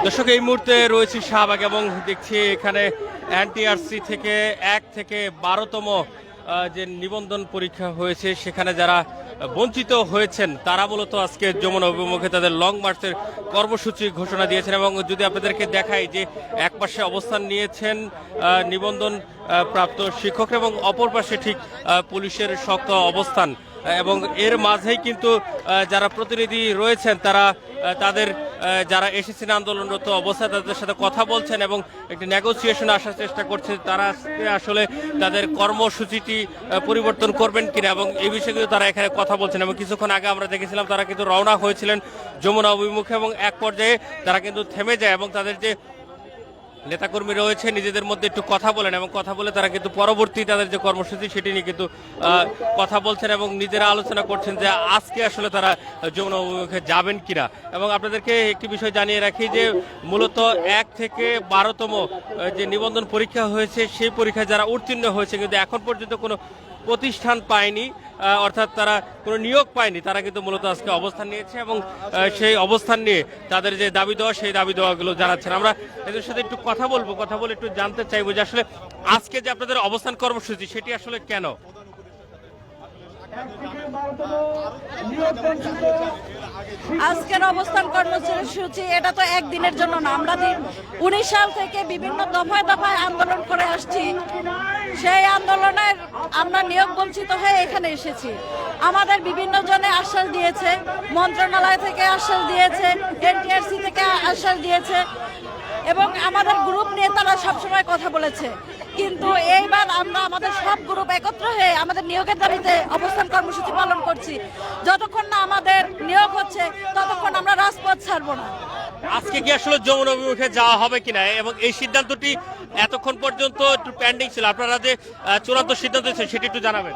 দর্শক এই মুহূর্তে রয়েছে শাহবাগ এবং দেখছি এখানে এনটিআরসি থেকে 1 থেকে 12তম যে নিবন্ধন পরীক্ষা হয়েছে সেখানে যারা বঞ্চিত হয়েছেন তারা মূলত আজকে যমুনা অভিমুখে তাদের লং মার্চের কর্মসূচি ঘোষণা দিয়েছেন। এবং যদি আপনাদেরকে দেখাই যে এক পাশে অবস্থান নিয়েছেন নিবন্ধন প্রাপ্ত শিক্ষকরা এবং অপর পাশে ঠিক পুলিশের শক্ত অবস্থান, এবং এর মাঝেই কিন্তু যারা প্রতিনিধি রয়েছেন তারা তাদের যারা এসেছেন আন্দোলনরত অবস্থায় তাদের সাথে কথা বলছেন এবং একটি নেগোসিয়েশনে আসার চেষ্টা করছেন তারা আসলে তাদের কর্মসূচিটি পরিবর্তন করবেন কিনা, এবং এই বিষয়ে কিন্তু তারা এখানে কথা বলছেন। এবং কিছুক্ষণ আগে আমরা দেখেছিলাম তারা কিন্তু রওনা হয়েছিলেন যমুনা অভিমুখে এবং এক পর্যায়ে তারা কিন্তু থেমে যায় এবং তাদের যে নেতাকর্মী রয়েছে নিজেদের মধ্যে একটু কথা বলেন এবং কথা বলে তারা কিন্তু পরবর্তী তাদের যে কর্মসূচি সেটি নিয়ে কিন্তু কথা বলছেন এবং নিজেরা আলোচনা করছেন যে আজকে আসলে তারা যমুনা অভিমুখে যাবেন কিনা। এবং আপনাদেরকে একটি বিষয় জানিয়ে রাখি যে মূলত 1 থেকে 12তম যে নিবন্ধন পরীক্ষা হয়েছে সেই পরীক্ষায় যারা উত্তীর্ণ হয়েছে কিন্তু এখন পর্যন্ত কোনো প্রতিষ্ঠান পায়নি, অর্থাৎ তারা কোনো নিয়োগ পায়নি, তারা কিন্তু মূলত আজকে অবস্থান নিয়েছে এবং সেই অবস্থান নিয়ে তাদের যে দাবি দেওয়া সেই দাবি দেওয়াগুলো জানাচ্ছেন। আমরা এদের সাথে একটু কথা বলে একটু জানতে চাইবো যে আসলে আজকে যে আপনাদের অবস্থান কর্মসূচি সেটি আসলে কেন? আজকের অবস্থান কর্মসূচি এটা তো একদিনের জন্য না, আমরা 19 সাল থেকে বিভিন্ন দফায় দফায় আন্দোলন করে আসছি। সেই আন্দোলনের আমরা নিয়োগ বঞ্চিত হয়ে এখানে এসেছি। আমাদের বিভিন্ন জনে আশ্বাস দিয়েছে, মন্ত্রণালয় থেকে আশ্বাস দিয়েছে, এনটিআরসি থেকে আশ্বাস দিয়েছে এবং আমাদের গ্রুপ নিয়ে তারা সবসময় কথা বলেছে। কিন্তু এইবার আমরা আমাদের সব গ্রুপ একত্র হয়ে আমাদের নিয়োগের দাবিতে অবস্থান কর্মসূচি পালন করছি। যতক্ষণ না আমাদের নিয়োগ হচ্ছে ততক্ষণ আমরা রাজপথ ছাড়বো না। আজকে কি আসলে যমুনা অভিমুখে যাওয়া হবে কিনা এবং এই সিদ্ধান্তটি এতক্ষণ পর্যন্ত একটু পেন্ডিং ছিল, আপনারা যে চূড়ান্ত সিদ্ধান্ত সেটি একটু জানাবেন।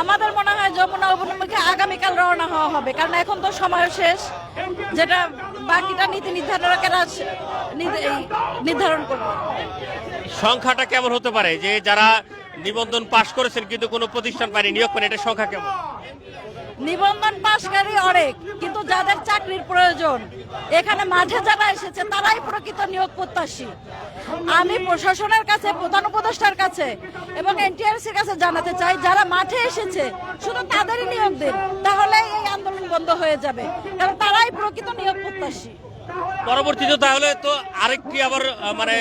আমাদের মনে হয় যমুনা অভিমুখে আগামীকাল রওনা হওয়া হবে, কারণ এখন তো সময় শেষ, যেটা বাকিটা নীতি নির্ধারকেরা নির্ধারণ করবে। সংখ্যাটা কেমন হতে পারে যে যারা নিবন্ধন পাশ করেছেন কিন্তু কোনো প্রতিষ্ঠান পায়নি, নিয়োগ পায়নি, এটা সংখ্যা কেমন? নিবন্ধন পাশকারী অনেক, কিন্তু যাদের চাকরির প্রয়োজন এখানে মাঠে যারা এসেছে তারাই প্রকৃত নিয়োগ প্রত্যাশী। আমি প্রশাসনের কাছে, প্রধান উপদেষ্টার কাছে এবং এনটিআরসির কাছে জানাতে চাই যারা মাঠে এসেছে শুধু তাদেরই নিয়োগ দিন, তাহলে এই আন্দোলন বন্ধ হয়ে যাবে, কারণ তারাই প্রকৃত নিয়োগ প্রত্যাশী। পরবর্তীতে তাহলে তো আরেকটি আবার মানে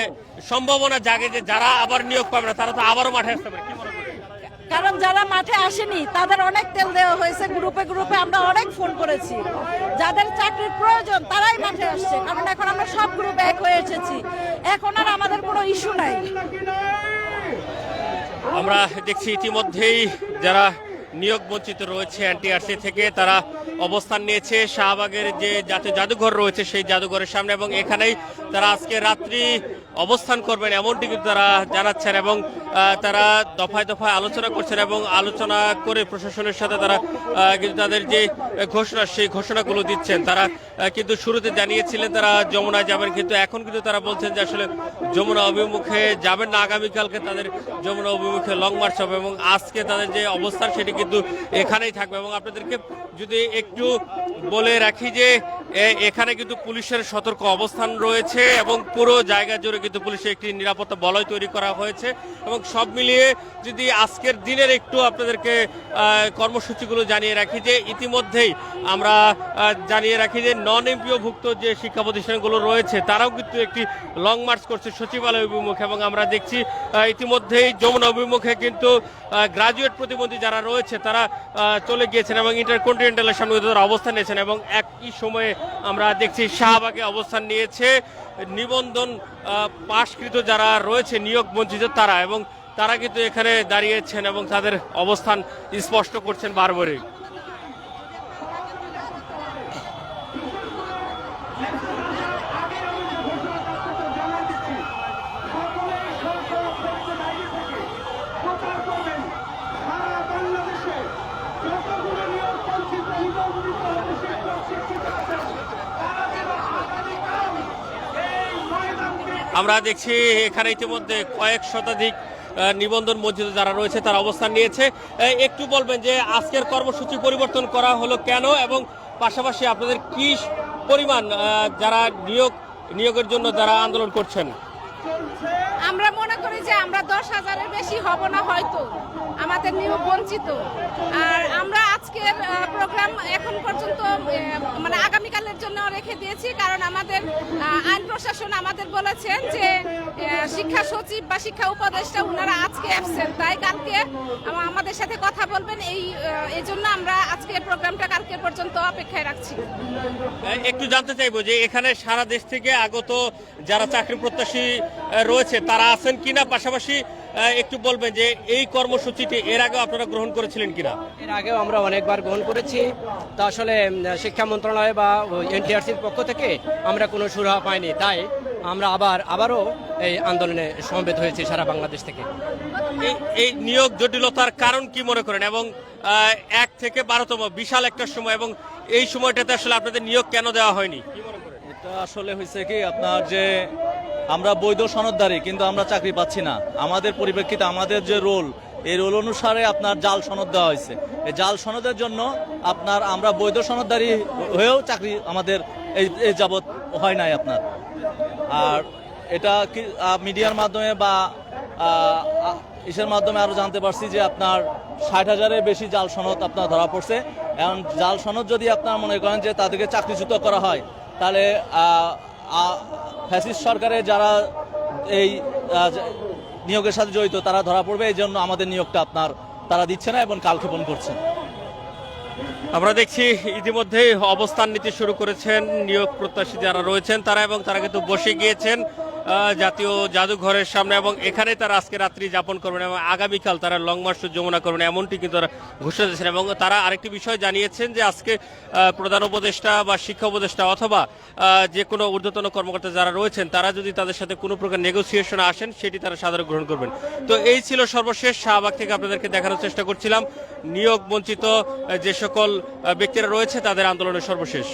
সম্ভাবনা জাগে যে যারা আবার নিয়োগ পাবে না তারা তো আবারও মাঠে আসতে পারে, কি মনে করেন? কারণ যারা মাঠে আসেনি তাদের অনেক তেল দেওয়া হয়েছে, গ্রুপে গ্রুপে আমরা অনেক ফোন করেছি। যাদের চাকরির প্রয়োজন তারাই মাঠে আসছে, কারণ এখন আমরা সব গ্রুপে এক হয়ে এসেছি, এখন আর আমাদের কোনো ইস্যু নাই। আমরা দেখছি ইতিমধ্যেই যারা নিয়োগ বঞ্চিত রয়েছে এনটিআরসি থেকে তারা অবস্থান নিয়েছে শাহবাগের যে জাতীয় জাদুঘর রয়েছে সেই জাদুঘরের সামনে, এবং এখানেই তারা আজকে রাত্রি অবস্থান করবেন এমনটি কিন্তু তারা জানাচ্ছেন। এবং তারা দফায় দফায় আলোচনা করছেন এবং আলোচনা করে প্রশাসনের সাথে তারা কিন্তু তাদের যে ঘোষণা সেই ঘোষণাগুলো দিচ্ছেন। তারা কিন্তু শুরুতে জানিয়েছিলেন তারা যমুনায় যাবেন, কিন্তু এখন কিন্তু তারা বলছেন যে আসলে যমুনা অভিমুখে যাবেন না, আগামীকালকে তাদের যমুনা অভিমুখে লং মার্চ হবে এবং আজকে তাদের যে অবস্থান সেটি কিন্তু এখানেই থাকবে। এবং আপনাদেরকে যদি একটু বলে রাখি যে এখানে কিন্তু পুলিশের সতর্ক অবস্থান রয়েছে এবং পুরো জায়গা জুড়ে কিন্তু পুলিশের একটি নিরাপত্তা বলয় তৈরি করা হয়েছে। এবং সব মিলিয়ে যদি আজকের দিনের একটু আপনাদেরকে কর্মসূচিগুলো জানিয়ে রাখি যে ইতিমধ্যেই আমরা জানিয়ে রাখি যে নন এমপিওভুক্ত যে শিক্ষা প্রতিষ্ঠানগুলো রয়েছে তারাও কিন্তু একটি লং মার্চ করছে সচিবালয় অভিমুখে। এবং আমরা দেখছি ইতিমধ্যেই যমুনা অভিমুখে কিন্তু গ্রাজুয়েট প্রতিবন্ধী যারা রয়েছে তারা চলে গিয়েছেন এবং ইন্টারকন্টিনেন্টালের সামনে তারা অবস্থান নিয়েছেন। এবং একই সময়ে আমরা দেখছি শাহবাগে অবস্থান নিয়েছে নিবন্ধন পাশকৃত যারা রয়েছে নিয়োগ বঞ্চিত তারা, এবং তারা কিন্তু এখানে দাঁড়িয়েছেন এবং তাদের অবস্থান স্পষ্ট করছেন বারবারই। আমরা দেখছি এখানে ইতিমধ্যে কয়েক শতাধিক নিবন্ধন বঞ্চিত যারা রয়েছে তারা অবস্থান নিয়েছে। একটু বলবেন যে আজকের কর্মসূচি পরিবর্তন করা হলো কেন এবং পাশাপাশি আপনাদের কি পরিমাণ যারা নিয়োগের জন্য যারা আন্দোলন করছেন? আমরা মনে করি যে আমরা 10,000-এর বেশি হব না হয়তো, আমাদের নিয়োগ বঞ্চিত। আর আমরা আজকের প্রোগ্রাম এখন পর্যন্ত মানে আগামীকালের জন্য রেখে দিয়েছি, কারণ আমাদের আইন প্রশাসন আমাদের বলেছেন যে শিক্ষা সচিব বা শিক্ষা উপদেষ্টা ওনারা আজকে অ্যাবসেন্ট, তাই কালকে আমাদের সাথে কথা বলবেন। এই জন্য আমরা আজকে প্রোগ্রামটা কালকে পর্যন্ত অপেক্ষায় রাখছি। একটু জানতে চাইবো যে এখানে সারা দেশ থেকে আগত যারা চাকরি প্রত্যাশী রয়েছে তারা আছেন কিনা, পাশাপাশি একটু বলবেন যে এই কর্মসূচিটি এর আগে আপনারা গ্রহণ করেছিলেন কিনা? এর আগেও আমরা অনেকবার গ্রহণ করেছি, তা আসলে শিক্ষা মন্ত্রণালয় বা এনটিআরসির পক্ষ থেকে আমরা কোনো সুরাহা পাইনি, তাই আমরা আবারও এই আন্দোলনে সমবেত হয়েছি সারা বাংলাদেশ থেকে। এই নিয়োগ জটিলতার কারণ কি মনে করেন, এবং 1 থেকে 12তম বিশাল একটা সময়, এবং এই সময়টাতে আসলে আপনাদের নিয়োগ কেন দেওয়া হয়নি কি মনে করেন? এটা আসলে হয়েছে কি, আপনার যে আমরা বৈধ সনদধারী কিন্তু আমরা চাকরি পাচ্ছি না। আমাদের পরিপ্রেক্ষিতে আমাদের যে রোল, এই রোল অনুসারে আপনার জাল সনদ দেওয়া হয়েছে। এই জাল সনদের জন্য আপনার আমরা বৈধ সনদধারী হয়েও চাকরি আমাদের এই যাবৎ হয় নাই আপনার। আর এটা কি মিডিয়ার মাধ্যমে বা ইসের মাধ্যমে আরো জানতে পারছি যে আপনার 60,000-এর বেশি জাল সনদ আপনার ধরা পড়ছে। এখন জাল সনদ যদি আপনার মনে করেন যে তাদেরকে চাকরিচ্যুত করা হয়, তাহলে ফ্যাসিস্ট সরকারের যারা এই নিয়োগের সাথে জড়িত তারা ধরা পড়বে। এই জন্য আমাদের নিয়োগটা আপনার তারা দিচ্ছে না এবং কালক্ষেপণ করছেন। আমরা দেখছি ইতিমধ্যে অবস্থান নিতে শুরু করেছেন নিয়োগ প্রত্যাশী যারা রয়েছেন তারা, এবং তারা কিন্তু বসে গিয়েছেন জাতীয় জাদুঘরের সামনে, এবং এখানে তারা আজকে রাত্রি যাপন করবেন এবং আগামীকাল তারা লং মার্চ যমুনা করবেন, এমনটি কিন্তু তারা ঘোষণা দিয়েছেন। এবং তারা আরেকটি বিষয় জানিয়েছেন যে আজকে প্রধান উপদেষ্টা বা শিক্ষা উপদেষ্টা অথবা যে কোনো ঊর্ধ্বতন কর্মকর্তা যারা রয়েছেন তারা যদি তাদের সাথে কোনো প্রকার নেগোসিয়েশনে আসেন সেটি তারা সাদরে গ্রহণ করবেন। তো এই ছিল সর্বশেষ শাহবাগ থেকে আপনাদেরকে দেখানোর চেষ্টা করছিলাম নিয়োগ বঞ্চিত যে সকল ব্যক্তিরা রয়েছে তাদের আন্দোলনের সর্বশেষ।